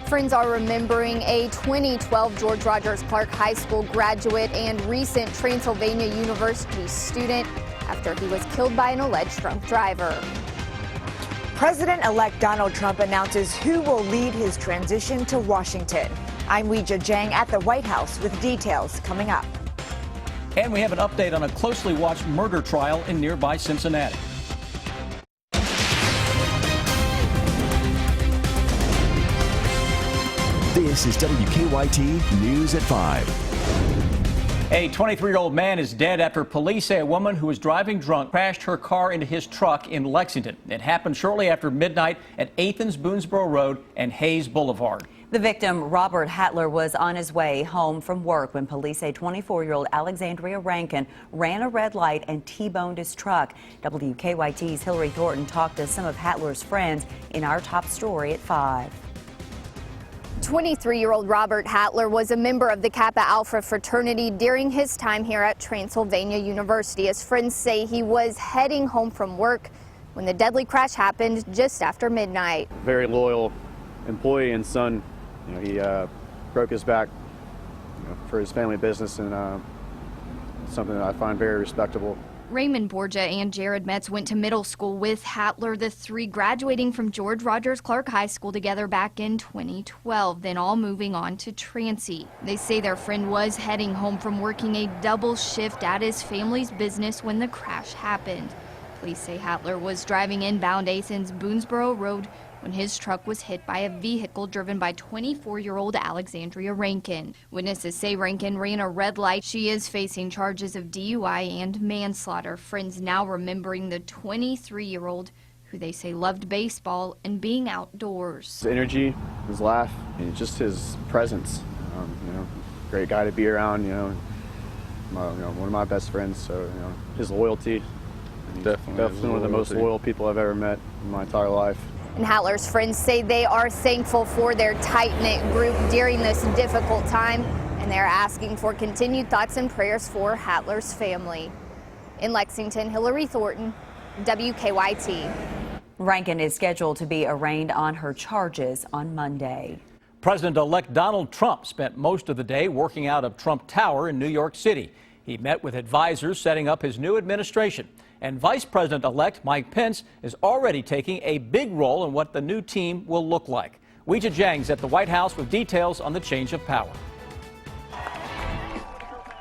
Friends are remembering a 2012 George Rogers Clark High School graduate and recent Transylvania University student after he was killed by an alleged drunk driver. President-elect Donald Trump announces who will lead his transition to Washington. I'm Weijia Jiang at the White House with details coming up. And we have an update on a closely watched murder trial in nearby Cincinnati. This is WKYT News at 5. A 23-year-old man is dead after police say a woman who was driving drunk crashed her car into his truck in Lexington. It happened shortly after midnight at Athens Boonesboro Road and Hayes Boulevard. The victim, Robert Hattler, was on his way home from work when police say 24-year-old Alexandria Rankin ran a red light and T-boned his truck. WKYT's Hillary Thornton talked to some of Hattler's friends in our top story at 5. 23-year-old Robert Hattler was a member of the Kappa Alpha fraternity during his time here at Transylvania University. His friends say he was heading home from work when the deadly crash happened just after midnight. Very loyal employee and son. He broke his back for his family business, and something that I find very respectable. Raymond Borgia and Jared Metz went to middle school with Hattler, the three graduating from George Rogers Clark High School together back in 2012, then all moving on to Transy. They say their friend was heading home from working a double shift at his family's business when the crash happened. Police say Hattler was driving inbound Athens Boonesboro Road when his truck was hit by a vehicle driven by 24-year-old Alexandria Rankin. Witnesses say Rankin ran a red light. She is facing charges of DUI and manslaughter. Friends now remembering the 23-year-old who they say loved baseball and being outdoors. His energy, his laugh, and just his presence. Great guy to be around. One of my best friends. So his loyalty. Definitely one of the most loyal people I've ever met in my entire life. And Hattler's friends say they are thankful for their tight-knit group during this difficult time, and they're asking for continued thoughts and prayers for Hattler's family. In Lexington, Hillary Thornton, WKYT. Rankin is scheduled to be arraigned on her charges on Monday. President-elect Donald Trump spent most of the day working out of Trump Tower in New York City. He met with advisors setting up his new administration. And Vice President-elect Mike Pence is already taking a big role in what the new team will look like. Weijia Jiang's at the White House with details on the change of power.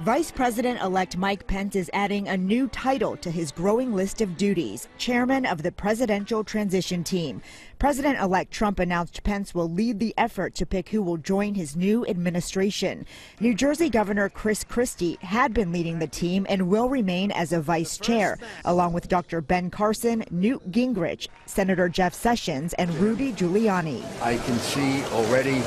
Vice President-elect Mike Pence is adding a new title to his growing list of duties, Chairman of the Presidential Transition Team. President-elect Trump announced Pence will lead the effort to pick who will join his new administration. New Jersey Governor Chris Christie had been leading the team and will remain as a vice chair, along with Dr. Ben Carson, Newt Gingrich, Senator Jeff Sessions, and Rudy Giuliani. I can see already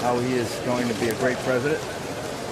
how he is going to be a great president,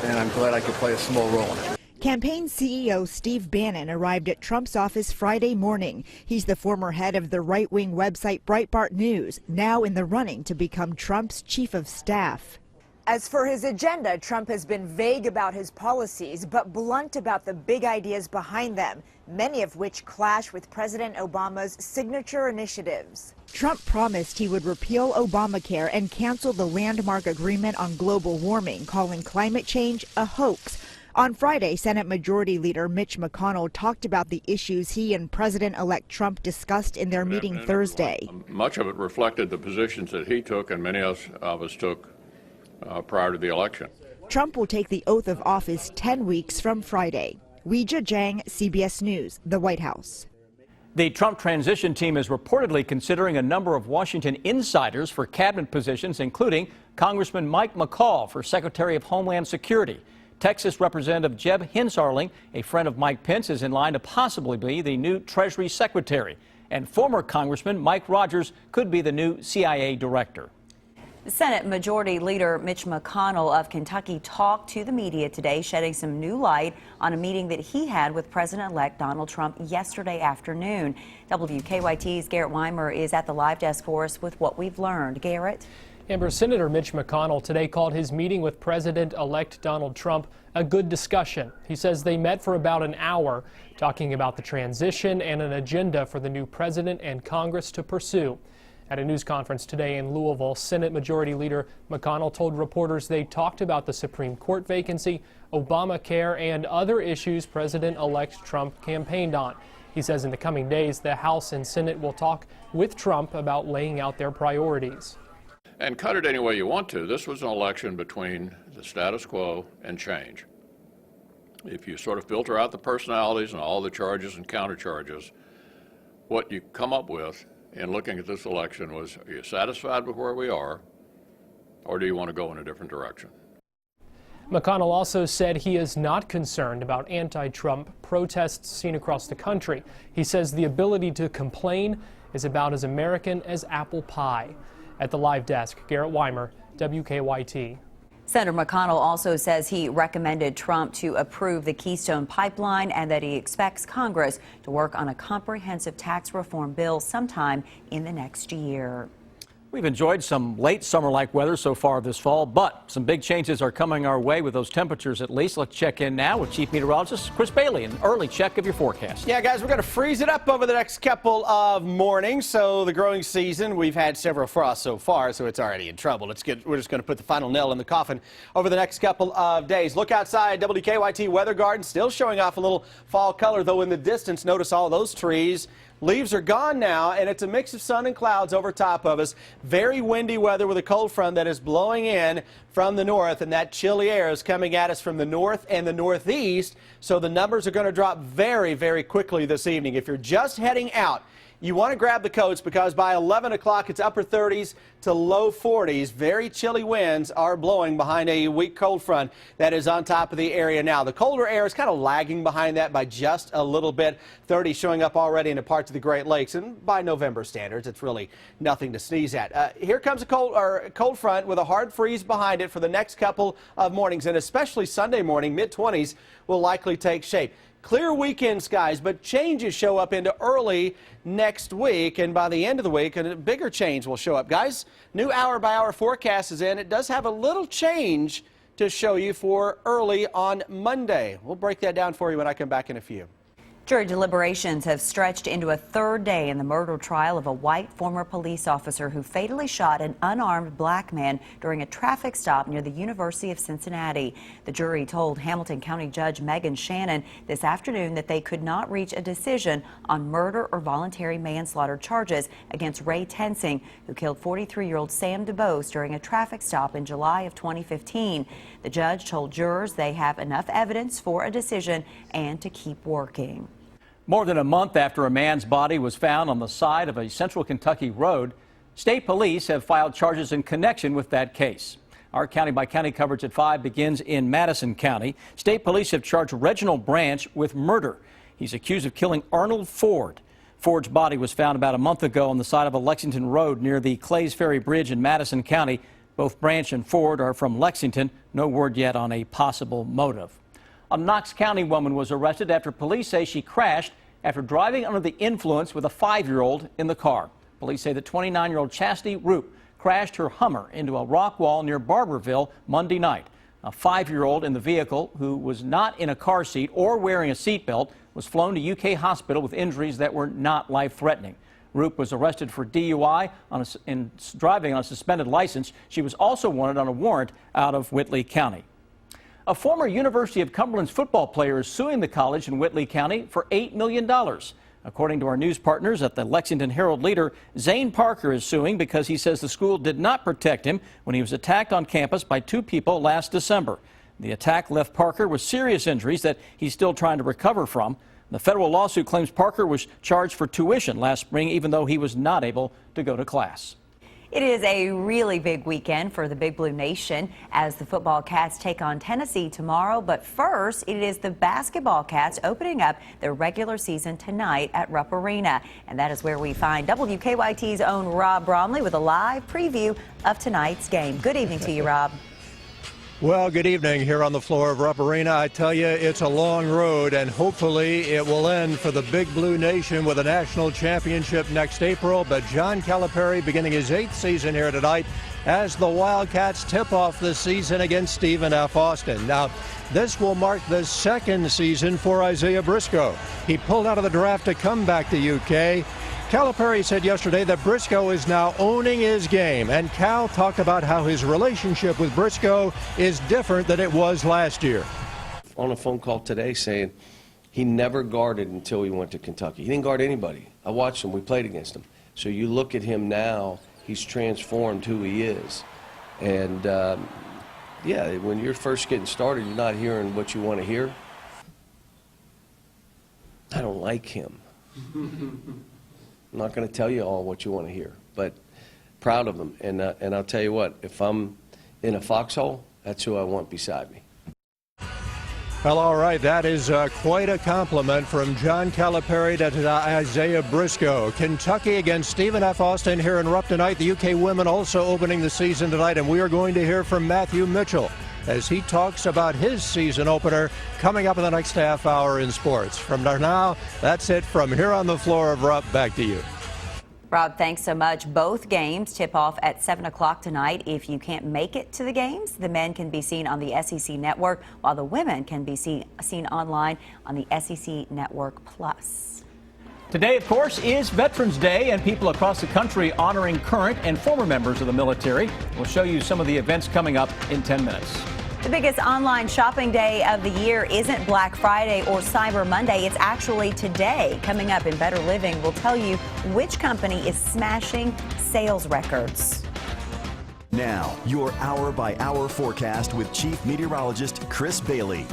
and I'm glad I could play a small role in it. Campaign CEO Steve Bannon arrived at Trump's office Friday morning. He's the former head of the right-wing website Breitbart News, now in the running to become Trump's chief of staff. As for his agenda, Trump has been vague about his policies, but blunt about the big ideas behind them, many of which clash with President Obama's signature initiatives. Trump promised he would repeal Obamacare and cancel the landmark agreement on global warming, calling climate change a hoax. On Friday, Senate Majority Leader Mitch McConnell talked about the issues he and President-elect Trump discussed in their meeting Thursday. Much of it reflected the positions that he took and many of us took prior to the election. Trump will take the oath of office 10 weeks from Friday. Weijia Jiang, CBS News, the White House. The Trump transition team is reportedly considering a number of Washington insiders for cabinet positions, including Congressman Mike McCaul for Secretary of Homeland Security. Texas Representative Jeb Hinsarling, a friend of Mike Pence, is in line to possibly be the new Treasury Secretary. And former Congressman Mike Rogers could be the new CIA director. Senate Majority Leader Mitch McConnell of Kentucky talked to the media today, shedding some new light on a meeting that he had with President-elect Donald Trump yesterday afternoon. WKYT's Garrett Weimer is at the live desk for us with what we've learned. Garrett? Amber, Senator Mitch McConnell today called his meeting with President-elect Donald Trump a good discussion. He says they met for about an hour, talking about the transition and an agenda for the new president and Congress to pursue. At a news conference today in Louisville, Senate Majority Leader McConnell told reporters they talked about the Supreme Court vacancy, Obamacare, and other issues President-elect Trump campaigned on. He says in the coming days, the House and Senate will talk with Trump about laying out their priorities. And cut it any way you want to. This was an election between the status quo and change. If you sort of filter out the personalities and all the charges and countercharges, what you come up with in looking at this election was, are you satisfied with where we are, or do you want to go in a different direction? McConnell also said he is not concerned about anti-Trump protests seen across the country. He says the ability to complain is about as American as apple pie. At the live desk, Garrett Weimer, WKYT. Senator McConnell also says he recommended Trump to approve the Keystone Pipeline and that he expects Congress to work on a comprehensive tax reform bill sometime in the next year. We've enjoyed some late summer-like weather so far this fall, but some big changes are coming our way with those temperatures at least. Let's check in now with Chief Meteorologist Chris Bailey, an early check of your forecast. Yeah, guys, we're going to freeze it up over the next couple of mornings. So the growing season, we've had several frosts so far, so it's already in trouble. We're just going to put the final nail in the coffin over the next couple of days. Look outside, WKYT Weather Garden, still showing off a little fall color, though in the distance, notice all those trees. Leaves are gone now, and it's a mix of sun and clouds over top of us. Very windy weather with a cold front that is blowing in from the north, and that chilly air is coming at us from the north and the northeast, so the numbers are going to drop very, very quickly this evening. If you're just heading out, you want to grab the coats because by 11 o'clock it's upper 30s to low 40s. Very chilly winds are blowing behind a weak cold front that is on top of the area now. The colder air is kind of lagging behind that by just a little bit. 30 showing up already in parts of the Great Lakes, and by November standards, it's really nothing to sneeze at. Here comes a cold front with a hard freeze behind it for the next couple of mornings, and especially Sunday morning, mid-20s will likely take shape. Clear weekend skies, but changes show up into early next week, and by the end of the week, a bigger change will show up. Guys, new hour-by-hour forecast is in. It does have a little change to show you for early on Monday. We'll break that down for you when I come back in a few. Jury deliberations have stretched into a third day in the murder trial of a white former police officer who fatally shot an unarmed black man during a traffic stop near the University of Cincinnati. The jury told Hamilton County Judge Megan Shannon this afternoon that they could not reach a decision on murder or voluntary manslaughter charges against Ray Tensing, who killed 43-year-old Sam DuBose during a traffic stop in July of 2015. The judge told jurors they have enough evidence for a decision and to keep working. More than a month after a man's body was found on the side of a central Kentucky road, state police have filed charges in connection with that case. Our county-by-county coverage at 5 begins in Madison County. State police have charged Reginald Branch with murder. He's accused of killing Arnold Ford. Ford's body was found about a month ago on the side of a Lexington road near the Clays Ferry Bridge in Madison County. Both Branch and Ford are from Lexington. No word yet on a possible motive. A Knox County woman was arrested after police say she crashed after driving under the influence with a 5-year-old in the car. Police say that 29-year-old Chastity Roop crashed her Hummer into a rock wall near Barberville Monday night. A 5-year-old in the vehicle, who was not in a car seat or wearing a seatbelt, was flown to UK hospital with injuries that were not life-threatening. Roop was arrested for DUI and driving on a suspended license. She was also wanted on a warrant out of Whitley County. A former University of Cumberland's football player is suing the college in Whitley County for $8 million. According to our news partners at the Lexington Herald-Leader, Zane Parker is suing because he says the school did not protect him when he was attacked on campus by 2 people last December. The attack left Parker with serious injuries that he's still trying to recover from. The federal lawsuit claims Parker was charged for tuition last spring, even though he was not able to go to class. It is a really big weekend for the Big Blue Nation as the football Cats take on Tennessee tomorrow. But first, it is the basketball Cats opening up their regular season tonight at Rupp Arena. And that is where we find WKYT's own Rob Bromley with a live preview of tonight's game. Good evening to you, Rob. Well, good evening here on the floor of Rupp Arena. I tell you, it's a long road, and hopefully it will end for the Big Blue Nation with a national championship next April. But John Calipari beginning his 8th season here tonight as the Wildcats tip off the season against Stephen F. Austin. Now, this will mark the 2nd season for Isaiah Briscoe. He pulled out of the draft to come back to UK. Calipari said yesterday that Briscoe is now owning his game, and Cal talked about how his relationship with Briscoe is different than it was last year. On a phone call today saying he never guarded until he went to Kentucky. He didn't guard anybody. I watched him. We played against him. So you look at him now, he's transformed who he is. And, yeah, when you're first getting started, you're not hearing what you want to hear. I don't like him. I'm not going to tell you all what you want to hear, but proud of him. And I'll tell you what, if I'm in a foxhole, that's who I want beside me. Well, all right, that is quite a compliment from John Calipari to Isaiah Briscoe. Kentucky against Stephen F. Austin here in Rupp tonight. The UK women also opening the season tonight, and we are going to hear from Matthew Mitchell as he talks about his season opener coming up in the next half hour in sports. From now, that's it from here on the floor of Rupp. Back to you. Rob, thanks so much. Both games tip off at 7 o'clock tonight. If you can't make it to the games, the men can be seen on the SEC Network, while the women can be seen online on the SEC Network Plus. Today, of course, is Veterans Day, and people across the country honoring current and former members of the military. We'll show you some of the events coming up in 10 minutes. The biggest online shopping day of the year isn't Black Friday or Cyber Monday. It's actually today. Coming up in Better Living, we'll tell you which company is smashing sales records. Now, your hour-by-hour forecast with Chief Meteorologist Chris Bailey.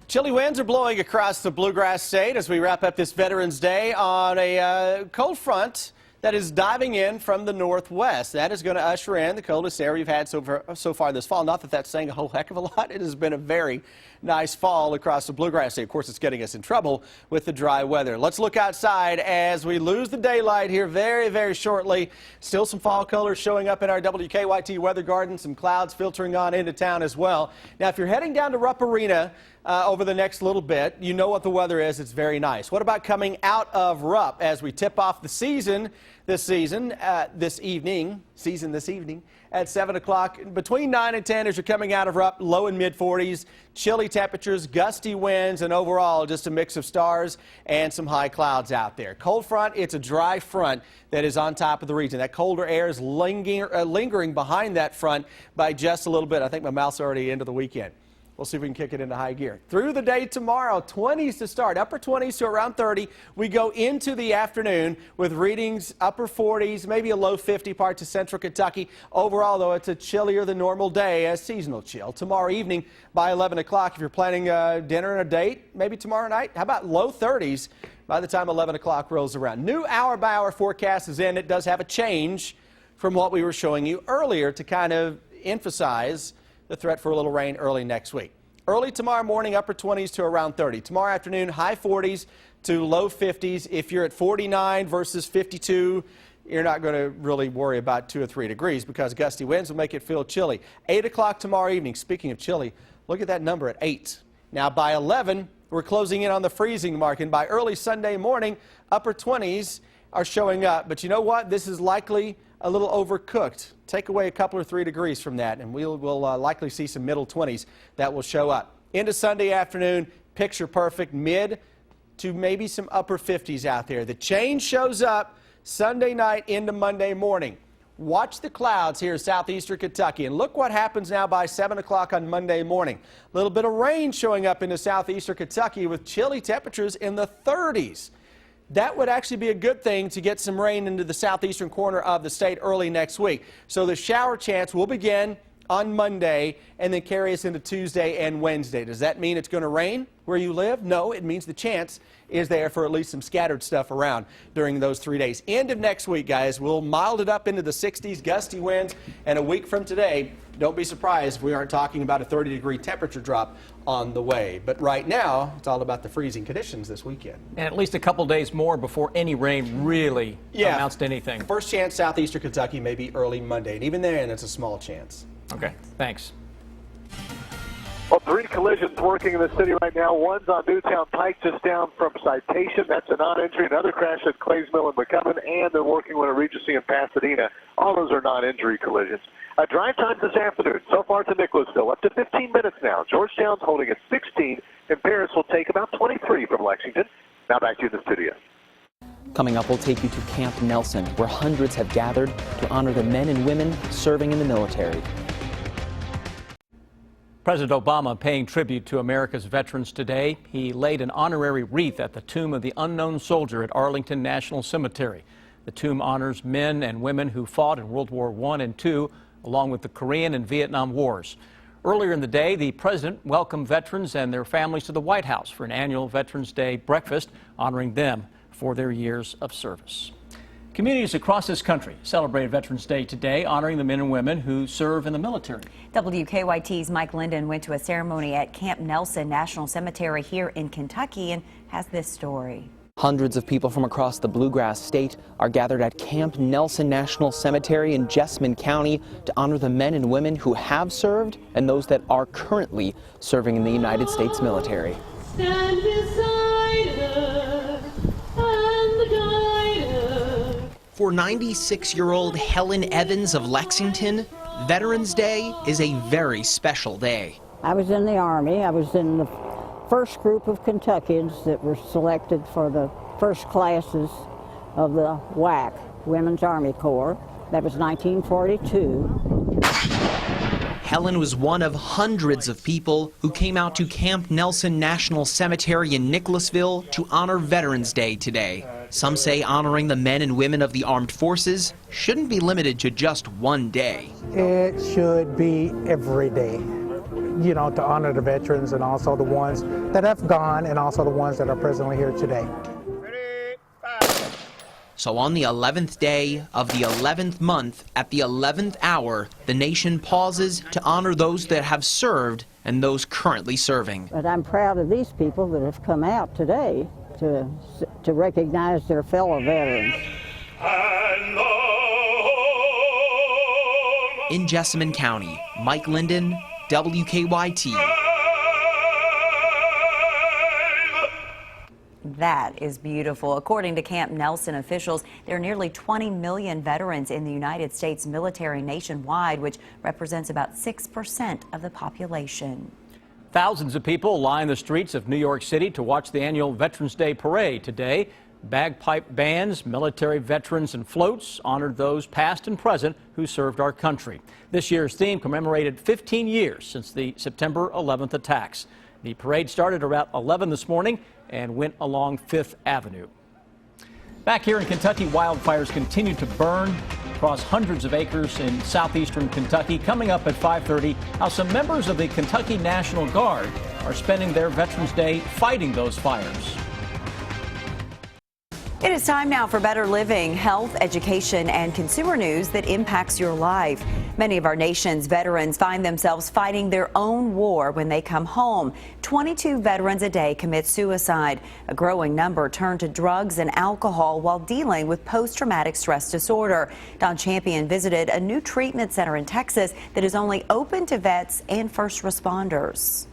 Chilly winds are blowing across the Bluegrass State as we wrap up this Veterans Day on a cold front that is diving in from the northwest. That is going to usher in the coldest air we've had so far this fall. Not that that's saying a whole heck of a lot. It has been a very nice fall across the Bluegrass State. Of course, it's getting us in trouble with the dry weather. Let's look outside as we lose the daylight here very, very shortly. Still some fall colors showing up in our WKYT weather garden. Some clouds filtering on into town as well. Now, if you're heading down to Rupp Arena over the next little bit, you know what the weather is. It's very nice. What about coming out of Rupp as we tip off the season this evening at 7 o'clock? Between 9 and 10 as you're coming out of Rupp, low and mid 40s, chilly temperatures, gusty winds, and overall just a mix of stars and some high clouds out there. Cold front, it's a dry front that is on top of the region. That colder air is lingering behind that front by just a little bit. I think my mouth's already into the weekend. We'll see if we can kick it into high gear. Through the day tomorrow, 20s to start, upper 20s to around 30. We go into the afternoon with readings upper 40s, maybe a low 50 parts of central Kentucky. Overall, though, it's a chillier than normal day, a seasonal chill. Tomorrow evening by 11 o'clock, if you're planning dinner and a date, maybe tomorrow night, how about low 30s by the time 11 o'clock rolls around. New hour-by-hour forecast is in. It does have a change from what we were showing you earlier to kind of emphasize the threat for a little rain early next week. Early tomorrow morning, upper 20s to around 30. Tomorrow afternoon, high 40s to low 50s. If you're at 49 versus 52, you're not going to really worry about 2 or 3 degrees because gusty winds will make it feel chilly. 8 o'clock tomorrow evening, speaking of chilly, look at that number at 8. Now by 11, we're closing in on the freezing mark, and by early Sunday morning, upper 20s are showing up. But you know what? This is likely a little overcooked. Take away a couple or 3 degrees from that, and we'll likely see some middle 20s that will show up. Into Sunday afternoon, picture perfect, mid to maybe some upper 50s out there. The change shows up Sunday night into Monday morning. Watch the clouds here in southeastern Kentucky, and look what happens now by 7 o'clock on Monday morning. A little bit of rain showing up into southeastern Kentucky with chilly temperatures in the 30s. That would actually be a good thing to get some rain into the southeastern corner of the state early next week. So the shower chance will begin on Monday and then carry us into Tuesday and Wednesday. Does that mean it's going to rain where you live? No, it means the chance is there for at least some scattered stuff around during those 3 days. End of next week, guys, we'll mild it up into the 60s, gusty winds, and a week from today, don't be surprised if we aren't talking about a 30-degree temperature drop on the way. But right now, it's all about the freezing conditions this weekend. And at least a couple days more before any rain really amounts to anything. First chance southeastern Kentucky may be early Monday, and even then, it's a small chance. Okay, thanks. Well, 3 collisions working in the city right now. One's on Newtown Pike just down from Citation. That's a non-injury. Another crash at Clays Mill and McCubbin, and they're working on a Regency in Pasadena. All those are non-injury collisions. Drive times this afternoon, so far to Nicholasville, up to 15 minutes now. Georgetown's holding at 16, and Paris will take about 23 from Lexington. Now back to you in the studio. Coming up, we'll take you to Camp Nelson, where hundreds have gathered to honor the men and women serving in the military. President Obama paying tribute to America's veterans today. He laid an honorary wreath at the tomb of the unknown soldier at Arlington National Cemetery. The tomb honors men and women who fought in World War I and II, along with the Korean and Vietnam Wars. Earlier in the day, the president welcomed veterans and their families to the White House for an annual Veterans Day breakfast, honoring them for their years of service. Communities across this country celebrate Veterans Day today, honoring the men and women who serve in the military. WKYT's Mike Linden went to a ceremony at Camp Nelson National Cemetery here in Kentucky and has this story. Hundreds of people from across the Bluegrass State are gathered at Camp Nelson National Cemetery in Jessamine County to honor the men and women who have served and those that are currently serving in the United States military. Stand beside her and guide her. For 96-year-old Helen Evans of Lexington, Veterans Day is a very special day. I was in the Army. I was in the first group of Kentuckians that were selected for the first classes of the WAC, Women's Army Corps. That was 1942. Helen was one of hundreds of people who came out to Camp Nelson National Cemetery in Nicholasville to honor Veterans Day today. Some say honoring the men and women of the armed forces shouldn't be limited to just one day. It should be every day, you know, to honor the veterans and also the ones that have gone and also the ones that are presently here today. So on the 11th day of the 11th month, at the 11th hour, the nation pauses to honor those that have served and those currently serving. But I'm proud of these people that have come out today to recognize their fellow veterans. In Jessamine County, Mike Linden, WKYT. That is beautiful. According to Camp Nelson officials, there are nearly 20 million veterans in the United States military nationwide, which represents about 6% of the population. Thousands of people line the streets of New York City to watch the annual Veterans Day parade today. Bagpipe bands, military veterans, and floats honored those past and present who served our country. This year's theme commemorated 15 years since the September 11th attacks. The parade started around 11 this morning and went along 5th Avenue. Back here in Kentucky, wildfires continue to burn across hundreds of acres in southeastern Kentucky. Coming up at 5:30, how some members of the Kentucky National Guard are spending their Veterans Day fighting those fires. It is time now for Better Living, health, education, and consumer news that impacts your life. Many of our nation's veterans find themselves fighting their own war when they come home. 22 veterans a day commit suicide. A growing number turn to drugs and alcohol while dealing with post-traumatic stress disorder. Don Champion visited a new treatment center in Texas that is only open to vets and first responders.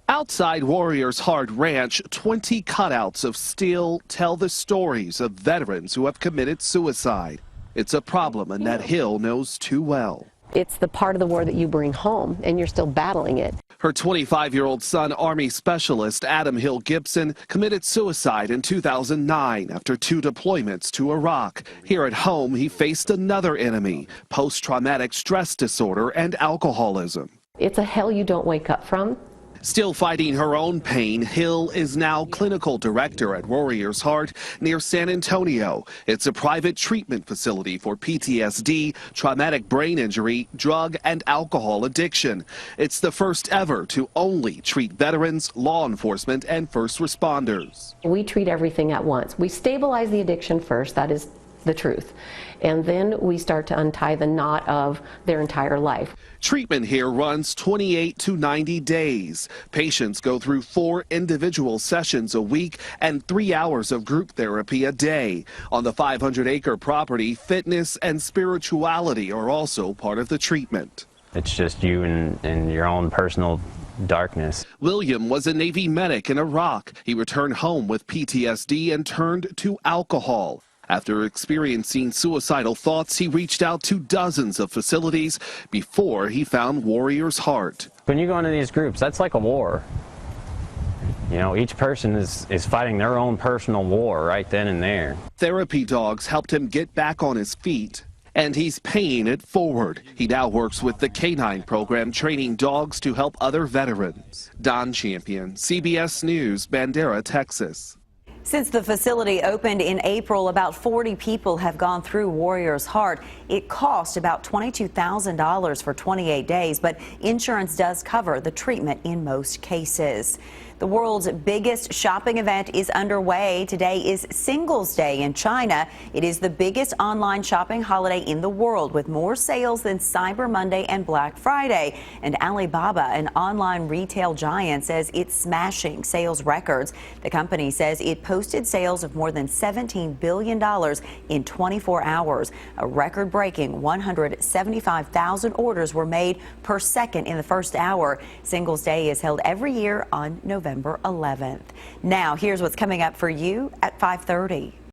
Outside Warriors Heart Ranch, 20 cutouts of steel tell the stories of veterans who have committed suicide. It's a problem Annette Hill knows too well. It's the part of the war that you bring home, and you're still battling it. Her 25-year-old son, Army Specialist Adam Hill Gibson, committed suicide in 2009 after 2 deployments to Iraq. Here at home, he faced another enemy, post-traumatic stress disorder and alcoholism. It's a hell you don't wake up from. Still fighting her own pain, Hill is now clinical director at Warriors Heart near San Antonio. It's a private treatment facility for PTSD, traumatic brain injury, drug and alcohol addiction. It's the first ever to only treat veterans, law enforcement and first responders. We treat everything at once. We stabilize the addiction first, that is the truth. And then we start to untie the knot of their entire life. Treatment here runs 28 to 90 days. Patients go through 4 individual sessions a week and 3 hours of group therapy a day. On the 500-acre property, fitness and spirituality are also part of the treatment. It's just you and your own personal darkness. William was a Navy medic in Iraq. He returned home with PTSD and turned to alcohol. After experiencing suicidal thoughts, he reached out to dozens of facilities before he found Warriors Heart. When you go into these groups, that's like a war. You know, each person is fighting their own personal war right then and there. Therapy dogs helped him get back on his feet, and he's paying it forward. He now works with the Canine program, training dogs to help other veterans. Don Champion, CBS News, Bandera, Texas. Since the facility opened in April, about 40 people have gone through Warrior's Heart. It cost about $22,000 for 28 days, but insurance does cover the treatment in most cases. The world's biggest shopping event is underway. Today is Singles' Day in China. It is the biggest online shopping holiday in the world, with more sales than Cyber Monday and Black Friday. And Alibaba, an online retail giant, says it's smashing sales records. The company says it posted sales of more than $17 billion in 24 hours. A record-breaking 175,000 orders were made per second in the first hour. Singles' Day is held every year on November 11th. Now, here's what's coming up for you at 5:30.